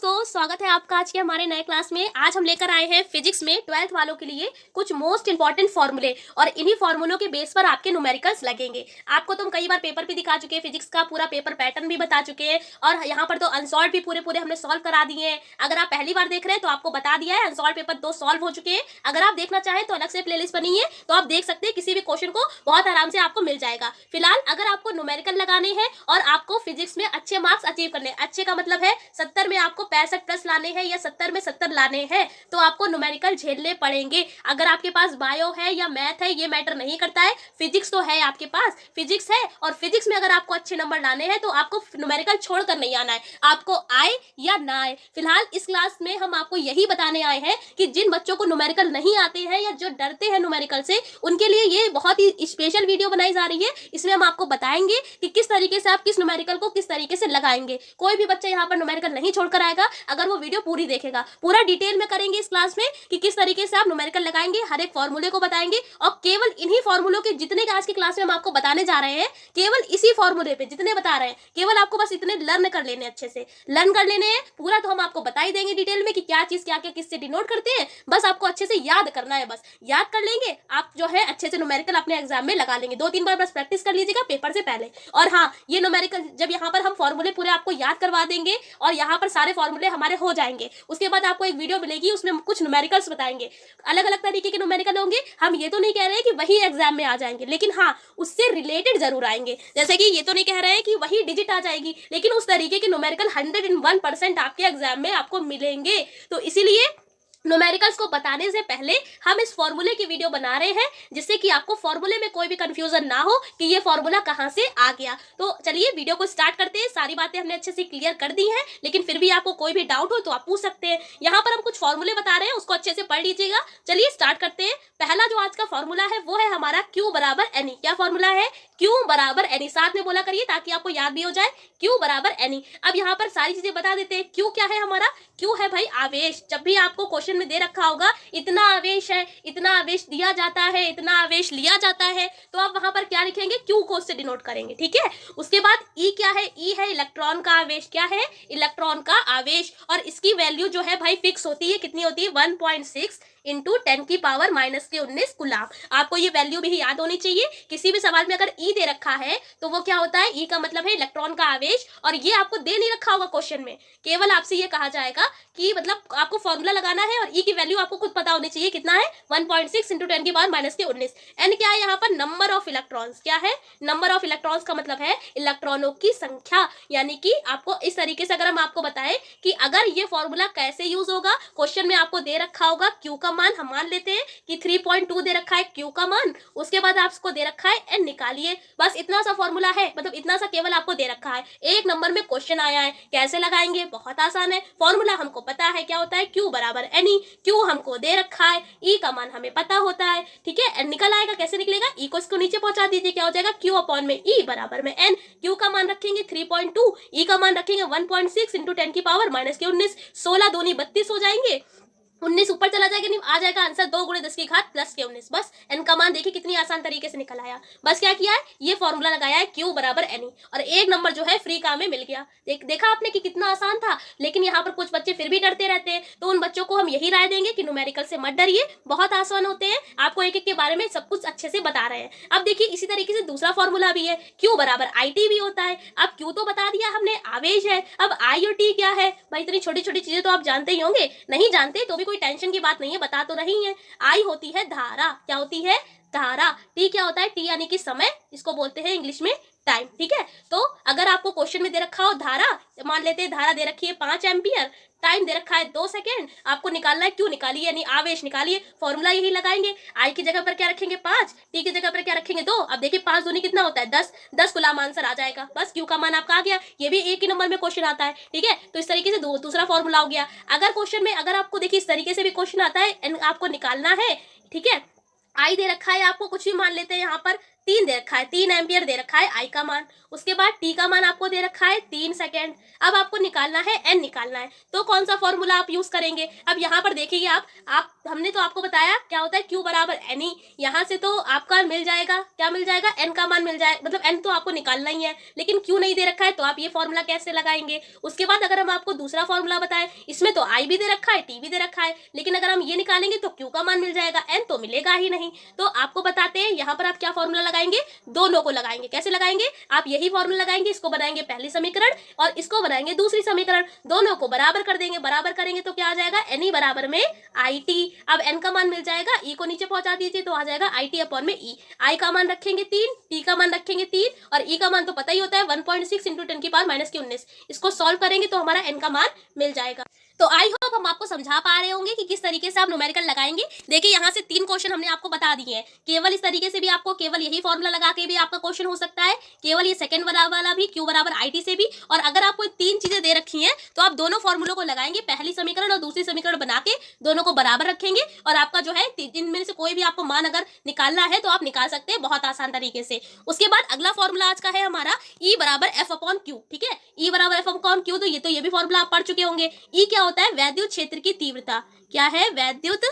दोस्तों, स्वागत है आपका आज के हमारे नए क्लास में। आज हम लेकर आए हैं फिजिक्स में 12th वालों के लिए कुछ मोस्ट इंपॉर्टेंट फॉर्मूले और इन्हीं फॉर्मूलों के बेस पर आपके न्यूमेरिकल्स लगेंगे। आपको तो हम कई बार पेपर भी दिखा चुके हैं, फिजिक्स का पूरा पेपर पैटर्न भी बता चुके हैं और यहाँ पर तो अनसॉल्व भी पूरे हमने सॉल्व करा दिए हैं। अगर आप पहली बार देख रहे हैं तो आपको बता दिया है, अनसॉल्व पेपर 2 सॉल्व हो चुके हैं। अगर आप देखना चाहें तो अलग से प्लेलिस्ट बनी है, तो आप देख सकते हैं, किसी भी क्वेश्चन को बहुत आराम से आपको मिल जाएगा। फिलहाल अगर आपको न्यूमेरिकल लगाने हैं और आपको फिजिक्स में अच्छे मार्क्स अचीव करने, अच्छे का मतलब है 70 में आपको 65 प्लस लाने हैं या 70 में 70 लाने हैं, तो आपको न्यूमेरिकल झेलने पड़ेंगे। अगर आपके पास बायो है या मैथ है, ये मैटर नहीं करता है, फिजिक्स तो है आपके पास, फिजिक्स है और फिजिक्स में अगर आपको अच्छे नंबर लाने हैं तो आपको न्यूमेरिकल छोड़कर नहीं आना है, आपको आए या ना आए। फिलहाल इस क्लास में हम आपको यही बताने आए हैं कि जिन बच्चों को न्यूमेरिकल नहीं आते हैं या जो डरते हैं न्यूमेरिकल से, उनके लिए ये बहुत ही स्पेशल वीडियो बनाई जा रही है। इसमें हम आपको बताएंगे कि किस तरीके से आप किस न्यूमेरिकल को किस तरीके से लगाएंगे। कोई भी बच्चा यहाँ पर न्यूमेरिकल नहीं छोड़कर आएगा अगर वो वीडियो पूरी देखेगा। पूरा डिटेल में करेंगे इस क्लास में कि किस तरीके से आप न्यूमेरिकल लगाएंगे, हर एक फॉर्मूले को बताएंगे और केवल इन्हीं फॉर्मूलों के जितने आज की क्लास में हम आपको बताने जा रहे हैं, केवल इसी फॉर्मूले पे जितने बता रहे हैं, केवल आपको बस इतने लर्न कर लेने, अच्छे से लर्न कर लेने हैं। पूरा तो हम आपको बता ही देंगे डिटेल में कि क्या चीज क्या क्या किससे डिनोट करते हैं, बस आपको अच्छे से याद करना है। बस याद कर लेंगे आप जो है अच्छे से न्यूमेरिकल अपने एग्जाम में लगा लेंगे। 2-3 बार बस प्रैक्टिस कर लीजिएगा पेपर से पहले। और हाँ, ये न्यूमेरिकल जब यहाँ पर हम फॉर्मूले पूरे आपको याद करवा देंगे और यहाँ पर सारे फॉर्मूले हमारे हो जाएंगे, उसके बाद आपको एक वीडियो मिलेगी, उसमें हम कुछ न्यूमेरिकल्स बताएंगे। अलग अलग तरीके के न्यूमेरिकल होंगे। हम ये तो नहीं कह रहे हैं कि वही एग्जाम में आ जाएंगे, लेकिन हाँ, उससे रिलेटेड जरूर आएंगे। जैसे कि ये तो नहीं कह रहे हैं कि वही डिजिट आ जाएगी, लेकिन उस तरीके के न्यूमेरिकल 101% आपके एग्जाम में आपको मिलेंगे। तो इसीलिए न्यूमेरिकल्स को बताने से पहले हम इस फॉर्मूले की वीडियो बना रहे हैं, जिससे कि आपको फॉर्मूले में कोई भी कंफ्यूजन ना हो कि ये फॉर्मूला कहां से आ गया। तो चलिए वीडियो को स्टार्ट करते हैं। सारी बातें हमने अच्छे से क्लियर कर दी हैं, लेकिन फिर भी आपको कोई भी डाउट हो तो आप पूछ सकते हैं। यहाँ पर हम कुछ फॉर्मूले बता रहे हैं, उसको अच्छे से पढ़ लीजिएगा। चलिए स्टार्ट करते हैं। पहला जो आज का फॉर्मूला है वो है हमारा Q बराबर NE। क्या फॉर्मूला है? Q बराबर NE। साथ में बोला करिए ताकि आपको याद भी हो जाए। Q बराबर NE। अब यहाँ पर सारी चीजें बता देते हैं। Q क्या है हमारा? Q है भाई आवेश। जब भी आपको क्वेश्चन में दे रखा होगा इतना आवेश है, इतना आवेश दिया जाता है, इतना आवेश लिया जाता है, तो आप वहां पर क्या लिखेंगे? Q को उससे डिनोट करेंगे। ठीक है। उसके बाद E क्या है? E है इलेक्ट्रॉन का आवेश। क्या है? इलेक्ट्रॉन का आवेश। और इसकी वैल्यू जो है भाई फिक्स होती है। कितनी होती है? 1.6 इंटू 10 की पावर -19 कूलाम। आपको ये वैल्यू भी याद होनी चाहिए। किसी भी सवाल में अगर E दे रखा है तो वो क्या होता है? E का मतलब है इलेक्ट्रॉन का आवेश। और ये आपको दे नहीं रखा होगा क्वेश्चन में, केवल आपसे ये कहा जाएगा कि मतलब आपको फॉर्मूला लगाना है और E की वैल्यू आपको खुद पता होनी चाहिए। कितना है? 1.6 इंटू 10 की पावर -19। N क्या है यहाँ पर? Number of electrons. क्या है? नंबर ऑफ इलेक्ट्रॉन्स का मतलब है इलेक्ट्रॉनों की संख्या। यानी कि आपको इस तरीके से अगर हम आपको बताएं कि अगर ये फॉर्मूला कैसे यूज होगा, क्वेश्चन में आपको दे रखा होगा Q का मान, हम मान लेते हैं कि 3.2 दे रखा है Q का मान, उसके बाद आपको दे रखा है N निकालिए। बस इतना सा फॉर्मूला है, मतलब इतना सा केवल आपको दे रखा है। एक नंबर में क्वेश्चन आया है, कैसे लगाएंगे? बहुत आसान है। फॉर्मूला हमको पता है क्या होता है? Q बराबर NE। Q हमको दे रखा है, E का मान हमें पता होता है। ठीक है। N निकल आएगा। कैसे निकलेगा? E को इसको नीचे पहुंचा दीजिए। क्या हो जाएगा? Q अपॉन में E बराबर में N। Q का मान रखेंगे 3.2, E का मान रखेंगे 1.6 इंटू 10 की पावर -19। 16 दूनी 32 हो जाएंगे, 19 ऊपर चला जाएगा, नहीं आ जाएगा आंसर 2 गुणे 10 की घात +19। बस N का मान देखिए कितनी आसान तरीके से निकल आया। बस क्या किया है? ये फॉर्मूला लगाया है Q बराबर NE और एक नंबर जो है फ्री का में मिल गया। देखा आपने कि कितना आसान था। लेकिन यहाँ पर कुछ बच्चे फिर भी डरते रहते हैं, तो उन बच्चों को हम यही राय देंगे कि न्यूमेरिकल से मत डरिए, बहुत आसान होते हैं। आपको एक एक के बारे में सब कुछ अच्छे से बता रहे हैं। अब देखिए इसी तरीके से दूसरा फॉर्मूला भी है, Q बराबर IT भी होता है। अब Q तो बता दिया हमने, आवेश है। अब I और T क्या है भाई? इतनी छोटी छोटी चीजें तो आप जानते ही होंगे, नहीं जानते तो भी कोई टेंशन की बात नहीं है, बता तो रही है। I होती है धारा। क्या होती है? धारा। T क्या होता है? T यानी कि समय, इसको बोलते हैं इंग्लिश में टाइम। ठीक है। तो अगर आपको क्वेश्चन में दे रखा हो धारा, मान लेते हैं धारा दे रखी है 5 एम्पियर, टाइम दे रखा है 2 सेकेंड, आपको निकालना है Q, निकालिए यानी आवेश निकालिए। फॉर्मूला यही लगाएंगे। I की जगह पर क्या रखेंगे? 5, T की जगह पर क्या रखेंगे? 2। अब देखिए 5 दूनी कितना होता है? 10। 10 कूलाम आंसर आ जाएगा। बस Q का मान आपका आ गया। ये भी एक ही नंबर में क्वेश्चन आता है। ठीक है। तो इस तरीके से दूसरा फॉर्मूला हो गया। अगर क्वेश्चन में अगर आपको देखिए इस तरीके से भी क्वेश्चन आता है, आपको निकालना है। ठीक है। I दे रखा है आपको, कुछ भी मान लेते हैं यहाँ पर 3 दे रखा है, 3 एम्पियर दे रखा है आई का मान। उसके बाद टी का मान आपको दे रखा है 3 सेकेंड। अब आपको निकालना है एन निकालना है, तो कौन सा फॉर्मूला आप यूज करेंगे? अब यहाँ पर देखिए आप हमने तो आपको बताया क्या होता है Q बराबर एन ई। यहाँ से तो आपका मिल जाएगा, क्या मिल जाएगा? एन का मान मिल जाएगा, मतलब एन तो आपको निकालना ही है, लेकिन Q नहीं दे रखा है, तो आप ये फॉर्मूला कैसे लगाएंगे? उसके बाद अगर हम आपको दूसरा फॉर्मूला बताएं, इसमें तो आई भी दे रखा है, टी भी दे रखा है, लेकिन अगर हम ये निकालेंगे तो Q का मान मिल जाएगा, एन तो मिलेगा ही नहीं। तो आपको बताते हैं यहाँ पर आप क्या फॉर्मूला लगाएंगे, दोनों को लगाएंगे। कैसे लगाएंगे? आप यही फॉर्मूला लगाएंगे, इसको बनाएंगे पहली समीकरण और इसको बनाएंगे दूसरी समीकरण, दोनों को बराबर कर देंगे। बराबर करेंगे तो क्या आ जाएगा? एन ई बराबर में आई टी। अब एन का मान मिल जाएगा, ई को नीचे पहुंचा दीजिए तो आ जाएगा आई टी अपॉन में ई। आई का मान रखेंगे 3, टी का मान रखेंगे 3 और ई का मान तो पता ही होता है 1.6 इंटू 10 की पावर माइनस की 19। इसको सॉल्व करेंगे तो हमारा एन का मान मिल जाएगा। तो आई होप हम आपको समझा पा रहे होंगे कि किस तरीके से आप न्यूमेरिकल लगाएंगे। देखिए यहाँ से 3 क्वेश्चन हमने आपको बता दिए हैं। केवल इस तरीके से भी आपको केवल यही फॉर्मूला लगा के भी आपका क्वेश्चन हो सकता है, केवल ये सेकंड वाला भी Q बराबर आई टी से भी। और अगर आपको 3 चीजें दे रखी हैं तो आप दोनों फॉर्मूलों को लगाएंगे, पहली समीकरण और दूसरी समीकरण बना के दोनों को बराबर रखेंगे और आपका जो है इनमें से कोई भी आपको मान अगर निकालना है तो आप निकाल सकते हैं बहुत आसान तरीके से। उसके बाद अगला फॉर्मूला आज का है हमारा ई बराबर एफ अपॉन क्यू। ठीक है, ई बराबर एफ अपॉन क्यू, तो ये भी फॉर्मूला आप पढ़ चुके होंगे। ई क्या होता है? वैद्युत क्षेत्र की तीव्रता। क्या है? वैद्युत।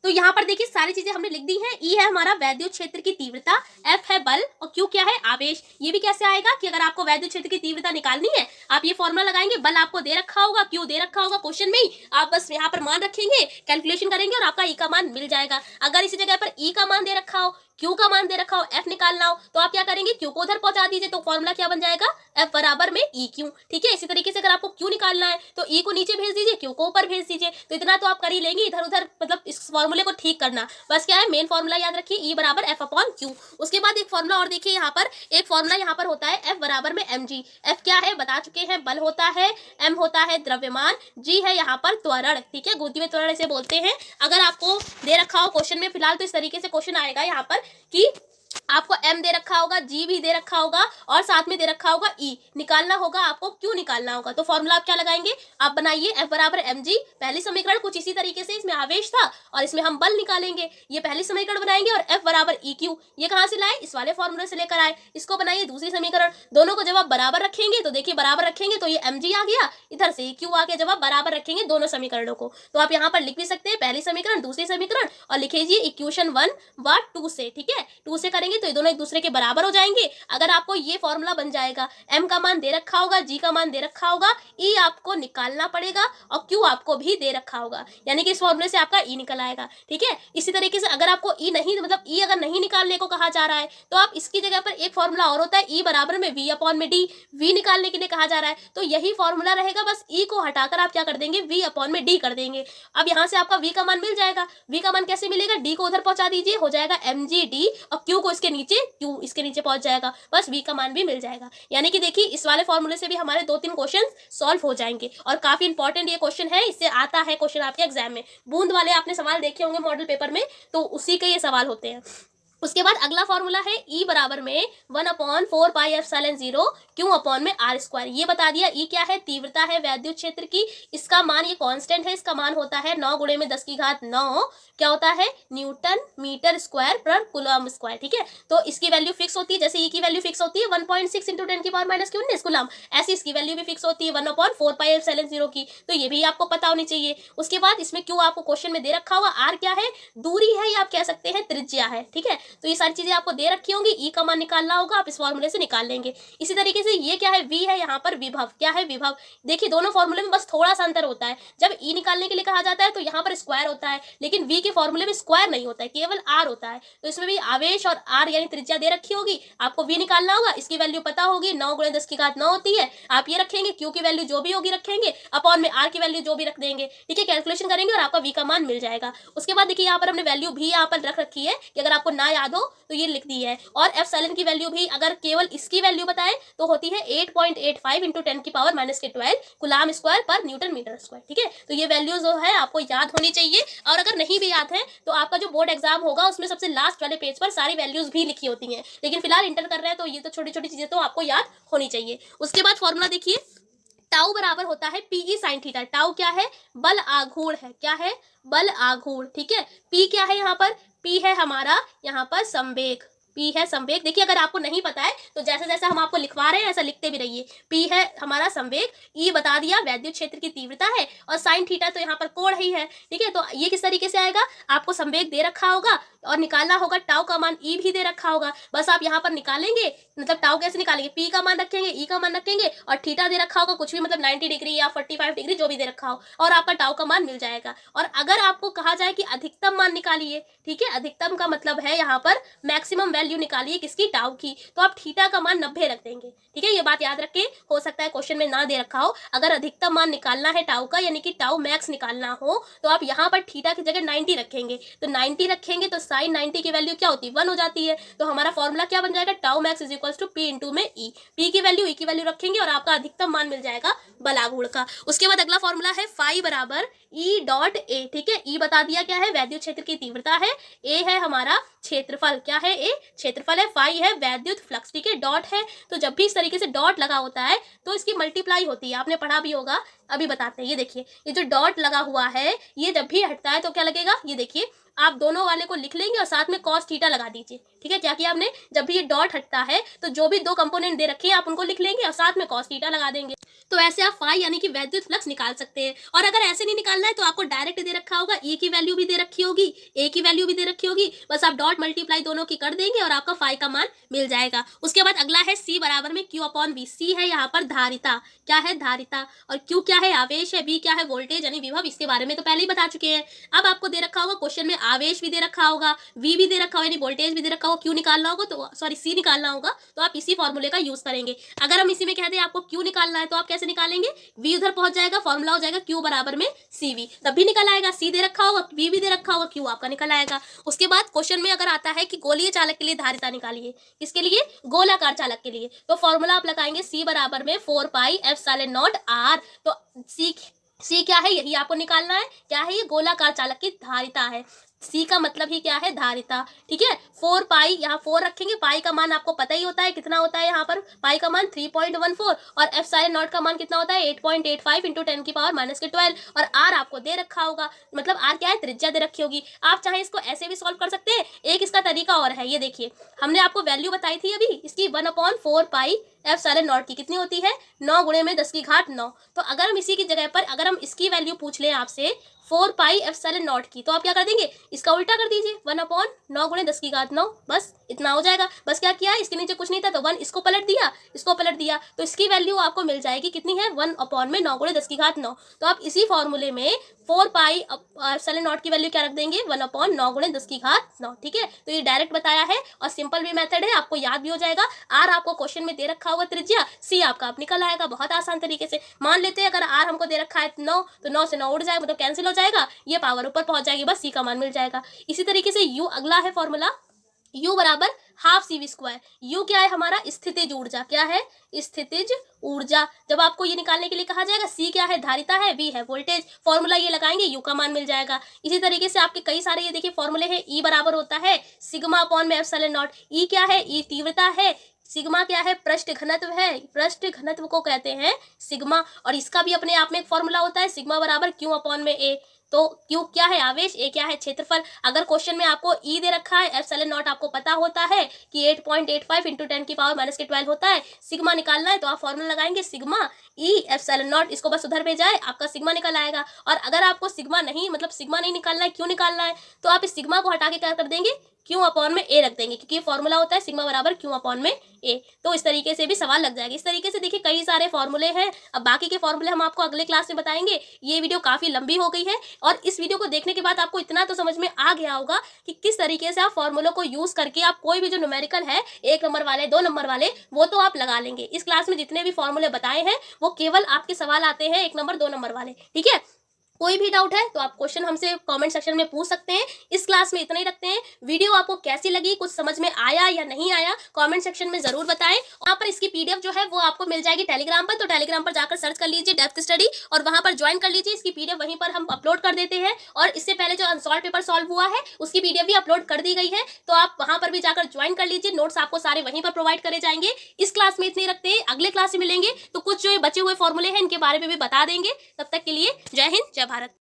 तो यहाँ पर देखिए सारी चीजें हमने लिख दी हैं। ई है हमारा वैद्युत क्षेत्र की तीव्रता, एफ है बल और क्यू क्या है? आवेश। ये भी कैसे आएगा कि अगर आपको वैद्युत क्षेत्र की तीव्रता निकालनी है, आप ये फॉर्मूला लगाएंगे, बल आपको दे रखा होगा, क्यू दे रखा होगा क्वेश्चन में ही, आप बस यहाँ पर मान रखेंगे, कैलकुलेशन करेंगे और आपका ई का मान मिल जाएगा। अगर इसी जगह पर ई का मान दे रखा हो, क्यू का मान दे रखा हो, एफ निकालना हो, तो आप क्या करेंगे? क्यू को उधर पहुंचा दीजिए, तो फॉर्मूला क्या बन जाएगा? एफ बराबर में ई क्यू। ठीक है, इसी तरीके से अगर आपको क्यू निकालना है तो ई को नीचे भेज दीजिए, क्यू को ऊपर भेज दीजिए। तो इतना तो आप कर ही लेंगे, इधर उधर मतलब इस फॉर्मूले को ठीक करना बस क्या है, मेन फॉर्मूला याद रखिए ई बराबर एफ अपॉन क्यू। उसके बाद एक फॉर्मूला और देखिए, यहाँ पर एक फॉर्मूला यहाँ पर होता है एफ बराबर में एम जी। एफ क्या है? बता चुके हैं, बल होता है, एम होता है द्रव्यमान, जी है यहाँ पर त्वरण। ठीक है, गुरुत्वीय त्वरण इसे बोलते हैं। अगर आपको दे रखा हो क्वेश्चन में, फिलहाल तो इस तरीके से क्वेश्चन आएगा यहाँ पर कि आपको m दे रखा होगा, g भी दे रखा होगा और साथ में दे रखा होगा e, निकालना होगा आपको, q निकालना होगा। तो फॉर्मूला आप क्या लगाएंगे? आप बनाइए f बराबर mg। पहली समीकरण कुछ इसी तरीके से, इसमें आवेश था और इसमें हम बल निकालेंगे, ये पहली समीकरण बनाएंगे और f बराबर eq। ये कहाँ से लाए? इस वाले फॉर्मूले से लेकर आए। इसको बनाइए दूसरी समीकरण, दोनों को जब आप बराबर रखेंगे तो देखिए बराबर रखेंगे तो ये mg आ गया, इधर से eq आ गया। जब आप बराबर रखेंगे दोनों समीकरणों को तो आप यहाँ पर लिख भी सकते हैं पहली समीकरण दूसरी समीकरण और लिखिए इक्वेशन 1 व 2 से। ठीक है, 2 से करेंगे तो ये दोनों एक दूसरे के बराबर हो जाएंगे। अगर आपको ये फॉर्मूला बन जाएगा, m का मान दे रखा होगा, g का मान दे रखा होगा, e आपको निकालना पड़ेगा और q आपको भी दे रखा होगा, यानी कि इस फॉर्मूले से आपका e निकल आएगा। ठीक है, इसी तरीके से अगर आपको e नहीं, मतलब e अगर नहीं निकालने को कहा जा रहा है तो आप इसकी जगह पर एक फॉर्मूला और होता है e बराबर में v अपॉन में d। v निकालने के लिए कहा जा रहा है तो यही फॉर्मूला रहेगा, बस e को हटाकर आप क्या कर देंगे? v अपॉन में d कर देंगे। अब यहाँ से आपका v का मान मिल जाएगा। v का मान कैसे मिलेगा? d को उधर पहुंचा दीजिए, हो जाएगा mgd और q को इसके नीचे, q इसके नीचे पहुंच जाएगा, बस v का मान भी मिल जाएगा। यानी कि देखिए इस वाले फॉर्मूले से भी हमारे 2-3 क्वेश्चन सॉल्व हो जाएंगे और काफी इंपॉर्टेंट ये क्वेश्चन है, इससे आता है क्वेश्चन आपके एग्जाम में। बूंद वाले आपने सवाल देखे होंगे मॉडल पेपर में, तो उसी के ये सवाल होते हैं। उसके बाद अगला फॉर्मूला है E बराबर में 1/4 पाई एप्सिलॉन 0 Q अपॉन में R स्क्वायर। ये बता दिया E क्या है? तीव्रता है वैद्युत क्षेत्र की, इसका मान ये कांस्टेंट है, इसका मान होता है 9 गुणे में 10 की घात 9, क्या होता है? न्यूटन मीटर स्क्वायर पर कूलम स्क्वायर। ठीक है, तो इसकी वैल्यू फिक्स होती है, जैसे E की वैल्यू फिक्स होती है 1.6 इंटू 10 की पावर माइनस की 19 कूलम, ऐसी इसकी वैल्यू भी फिक्स होती है 1/4 पाई एप्सिलॉन 0 की, तो ये भी आपको पता होनी चाहिए। उसके बाद इसमें Q आपको क्वेश्चन में दे रखा होगा, R क्या है? दूरी है या आप कह सकते हैं त्रिज्या है। ठीक है, तो ये सारी चीजें आपको दे रखी होंगी, ई का मान निकालना होगा, आप इस फॉर्मूले से निकाल लेंगे। इसी तरीके से ये क्या है? वी है, यहाँ पर विभव। क्या है? विभव। देखिए दोनों फॉर्मूले में बस थोड़ा सा अंतर होता है, जब ई निकालने के लिए कहा जाता है तो यहाँ पर स्क्वायर होता है, लेकिन वी के फॉर्मूले में स्क्वायर नहीं होता है, केवल आर होता है। तो इसमें भी आवेश और आर यानी त्रिज्या दे रखी होगी, आपको वी निकालना होगा, इसकी वैल्यू पता होगी 9 गुणे 10 की घात 9 होती है, आप ये रखेंगे, क्यू की वैल्यू जो भी होगी रखेंगे, अपॉन में आर की वैल्यू जो भी रख देंगे। ठीक है, कैलकुलेशन करेंगे और आपका वी का मान मिल जाएगा। उसके बाद देखिए यहाँ पर हमने वैल्यू भी यहाँ पर रख रखी है कि अगर आपको ना याद हो तो ये लिख दी है, और एप्सिलॉन की वैल्यू भी अगर केवल इसकी वैल्यू बताएं तो होती है 8.85 इंटू 10 की पावर माइनस के 12 कूलम स्क्वायर पर न्यूटन मीटर स्क्वायर। ठीक है, तो ये वैल्यू जो है आपको याद होनी चाहिए, और अगर नहीं भी याद है तो आपका जो बोर्ड एग्जाम होगा उसमें सबसे लास्ट वाले पेज पर सारी वैल्यूज भी लिखी होती हैं, लेकिन फिलहाल इंटर कर रहे हैं तो ये तो छोटी छोटी चीजें तो आपको याद होनी चाहिए। उसके बाद फॉर्मूला देखिए, टाउ बराबर होता है पीई साइन थीटा। टाउ क्या है? बल आघूर्ण है। क्या है? बल आघूर्ण। ठीक है, पी क्या है? यहाँ पर पी है हमारा यहाँ पर संवेग। P है संवेग। देखिए अगर आपको नहीं पता है तो जैसे जैसे हम आपको लिखवा रहे हैं ऐसा लिखते भी रहिए। P है हमारा संवेग, E बता दिया वैद्युत क्षेत्र की तीव्रता है, और साइन थीटा तो यहाँ पर कोण ही है। ठीक है, तो ये किस तरीके से आएगा, आपको संवेग दे रखा होगा और निकालना होगा टाउ का मान, E भी दे रखा होगा, बस आप यहाँ पर निकालेंगे, मतलब टाउ कैसे निकालेंगे, P का मान रखेंगे, E का मान रखेंगे, और थीटा दे रखा होगा कुछ भी, मतलब 90 डिग्री या 45 डिग्री जो भी दे रखा हो, और आपका टाउ का मान मिल जाएगा। और अगर आपको कहा जाए कि अधिकतम मान निकालिए, ठीक है, अधिकतम का मतलब है यहाँ पर मैक्सिमम वैल्यू निकालिए किसकी, टाउ की, तो आप थीटा का मान 90 रख देंगे। ठीक है, ये बात याद रखें, हो सकता है क्वेश्चन में ना दे रखा हो। अगर अधिकतम मान निकालना है टाउ का, यानी कि टाउ मैक्स निकालना हो, तो आप यहाँ पर थीटा की जगह 90 रखेंगे। तो 90 रखेंगे तो साइन 90 की वैल्यू क्या होती है, 1 हो जाती है। तो हमारा फॉर्मूला क्या बन जाएगा, tau max is equal to P into में E। P की वैल्यू, E की वैल्यू रखेंगे और आपका अधिकतम मान मिल जाएगा बलागुण का। उसके बाद अगला फॉर्मूला है फाई बराबर E डॉट A। ठीक है, E बता दिया क्या है, वैद्युत क्षेत्र की तीव्रता है, A है हमारा क्षेत्रफल, क्या है, A क्षेत्रफल है, फाई है वैद्युत फ्लक्स। ठीक है, डॉट है, तो जब भी इस तरीके से डॉट लगा होता है तो इसकी मल्टीप्लाई होती है, आपने पढ़ा भी होगा, अभी बताते हैं। ये देखिए, ये जो डॉट लगा हुआ है ये जब भी हटता है तो क्या लगेगा, ये देखिए आप दोनों वाले को लिख लेंगे और साथ में cos थीटा लगा दीजिए। ठीक है, क्या किया आपने, जब भी ये डॉट हटता है तो जो भी दो कंपोनेंट दे रखे हैं आप उनको लिख लेंगे और साथ में cos थीटा लगा देंगे। तो ऐसे आप फाई यानी कि वैद्युत फ्लक्स निकाल सकते हैं। और अगर ऐसे नहीं निकालना है तो आपको डायरेक्ट दे रखा होगा, E की वैल्यू भी दे रखी होगी, A की वैल्यू भी दे रखी होगी, बस आप डॉट मल्टीप्लाई दोनों की कर देंगे और आपका फाई का मान मिल जाएगा। उसके बाद अगला है C बराबर में Q अपॉन V। C है यहाँ पर धारिता, क्या है, धारिता, और Q क्या है, आवेश है, V क्या है, वोल्टेज यानी विभव, इसके बारे में तो पहले ही बता चुके हैं। अब आपको दे रखा होगा क्वेश्चन में, आवेश भी दे रखा होगा, V भी दे रखा होगा यानी वोल्टेज भी दे रखा होगा, Q निकालना होगा तो सॉरी C निकालना होगा, तो आप इसी फॉर्मूले का यूज करेंगे। अगर हम इसी में कहते हैं आपको Q निकालना है तो आप कैसे निकालेंगे, V उधर पहुंच जाएगा, फॉर्मूला हो जाएगा Q बराबर में CV, तब भी निकल आएगा, C दे रखा होगा, V भी दे रखा होगा, Q आपका निकल आएगा। उसके बाद क्वेश्चन में अगर आता है कि गोलीय चालक के लिए धारिता निकालिए, किसके लिए, गोलाकार चालक के लिए, तो फॉर्मूला आप लगाएंगे C बराबर में 4 पाई एप्सिलॉन नॉट R। तो C क्या है, यही आपको निकालना है, क्या है, ये गोलाकार चालक की धारिता है। C का मतलब ही क्या है, धारिता। ठीक है, 4 पाई, यहाँ 4 रखेंगे, पाई का मान आपको पता ही होता है कितना होता है, यहाँ पर पाई का मान 3.14, और एप्सिलॉन नॉट का मान कितना होता है 8.85 इंटू 10 की पावर माइनस के 12, और R आपको दे रखा होगा, मतलब R क्या है, त्रिज्या दे रखी होगी। आप चाहे इसको ऐसे भी सॉल्व कर सकते हैं, एक इसका तरीका और है, ये देखिए हमने आपको वैल्यू बताई थी अभी इसकी 1/4 पाई एप्सिलॉन नॉट की, कितनी होती है, 9 गुणे में 10 की घात 9। तो अगर हम इसी की जगह पर अगर हम इसकी वैल्यू पूछ लें आपसे 4 पाई एप्सिलॉन नॉट की, तो आप क्या कर देंगे, इसका उल्टा कर दीजिए, 1/9 गुणे 10 की घात 9, बस इतना हो जाएगा। बस क्या किया, इसके नीचे कुछ नहीं था तो 1 इसको पलट दिया, इसको पलट दिया, तो इसकी वैल्यू आपको मिल जाएगी, कितनी है, 1/9 गुणे 10 की घात 9। तो आप इसी फॉर्मूले में 4 पाई एप्सिलॉन नॉट की वैल्यू क्या रख देंगे, 1/9 गुणे 10 की घात 9। ठीक है, तो ये डायरेक्ट बताया है और सिंपल भी मेथड है, आपको याद भी हो जाएगा। R आपको क्वेश्चन में दे रखा होगा त्रिज्या, C आपका आप निकल आएगा बहुत आसान तरीके से। मान लेते हैं अगर R हमको दे रखा है 9, तो 9 से 9 उड़ जाएगा, मतलब कैंसिल हो जाएगा, ये पावर ऊपर पहुंच जाएगी, बस C का मान मिल जाएगा। इसी तरीके से U अगला है फॉर्मूला, U बराबर हाफ CV स्क्वायर। U क्या है हमारा, स्थितिज ऊर्जा, क्या है, स्थितिज ऊर्जा। जब आपको ये निकालने के लिए कहा जाएगा, C क्या है, धारिता है, V है वोल्टेज, फॉर्मूला ये लगाएंगे, U का मान मिल जाएगा। इसी तरीके से आपके कई सारे ये देखिए फॉर्मूले हैं, E बराबर होता है सिग्मा अपॉन में एप्सिलॉन नॉट। E क्या है, E तीव्रता है, सिग्मा क्या है, पृष्ठ घनत्व है, पृष्ठ घनत्व को कहते हैं सिग्मा, और इसका भी अपने आप में एक फॉर्मूला होता है, सिग्मा बराबर Q अपॉन में A। तो Q क्या है, आवेश, A क्या है, क्षेत्रफल। अगर क्वेश्चन में आपको E दे रखा है, एप्सिलॉन नॉट आपको पता होता है कि 8.85 इंटू 10 की पावर माइनस के 12 होता है, सिग्मा निकालना है तो आप फॉर्मूला लगाएंगे सिग्मा E एप्सिलॉन नॉट, इसको बस उधर भेजाए, आपका सिग्मा निकल आएगा। और अगर आपको सिग्मा नहीं, मतलब सिग्मा नहीं निकालना है, क्यों निकालना है, तो आप इस सिग्मा को हटा के क्या कर देंगे, Q अपॉन में A रख देंगे, क्योंकि फॉर्मूला होता है सिग्मा बराबर Q अपॉन में A। तो इस तरीके से भी सवाल लग जाएगा। इस तरीके से देखिए कई सारे फॉर्मूले हैं, अब बाकी के फॉर्मूले हम आपको अगले क्लास में बताएंगे। ये वीडियो काफी लंबी हो गई है और इस वीडियो को देखने के बाद आपको इतना तो समझ में आ गया होगा कि किस तरीके से आप फॉर्मूलों को यूज करके आप कोई भी जो न्यूमेरिकल है, 1 नंबर वाले, 2 नंबर वाले, वो तो आप लगा लेंगे। इस क्लास में जितने भी फॉर्मूले बताए हैं वो केवल आपके सवाल आते हैं 1 नंबर 2 नंबर वाले। ठीक है, कोई भी डाउट है तो आप क्वेश्चन हमसे कमेंट सेक्शन में पूछ सकते हैं। इस क्लास में इतना ही रखते हैं। वीडियो आपको कैसी लगी, कुछ समझ में आया या नहीं आया, कमेंट सेक्शन में जरूर बताएं। वहाँ पर इसकी PDF जो है वो आपको मिल जाएगी टेलीग्राम पर, तो टेलीग्राम पर जाकर सर्च कर लीजिए डेप्थ स्टडी और वहाँ पर ज्वाइन कर लीजिए। इसकी PDF वहीं पर हम अपलोड कर देते हैं, और इससे पहले जो अनसॉल्व पेपर सॉल्व हुआ है उसकी PDF भी अपलोड कर दी गई है, तो आप वहाँ पर भी जाकर ज्वाइन कर लीजिए। नोट्स आपको सारे वहीं पर प्रोवाइड करे जाएंगे। इस क्लास में इतने रखते हैं, अगले क्लास में मिलेंगे तो कुछ जो बचे हुए फॉर्मूले हैं इनके बारे में भी बता देंगे। तब तक के लिए जय हिंद, जय भारत।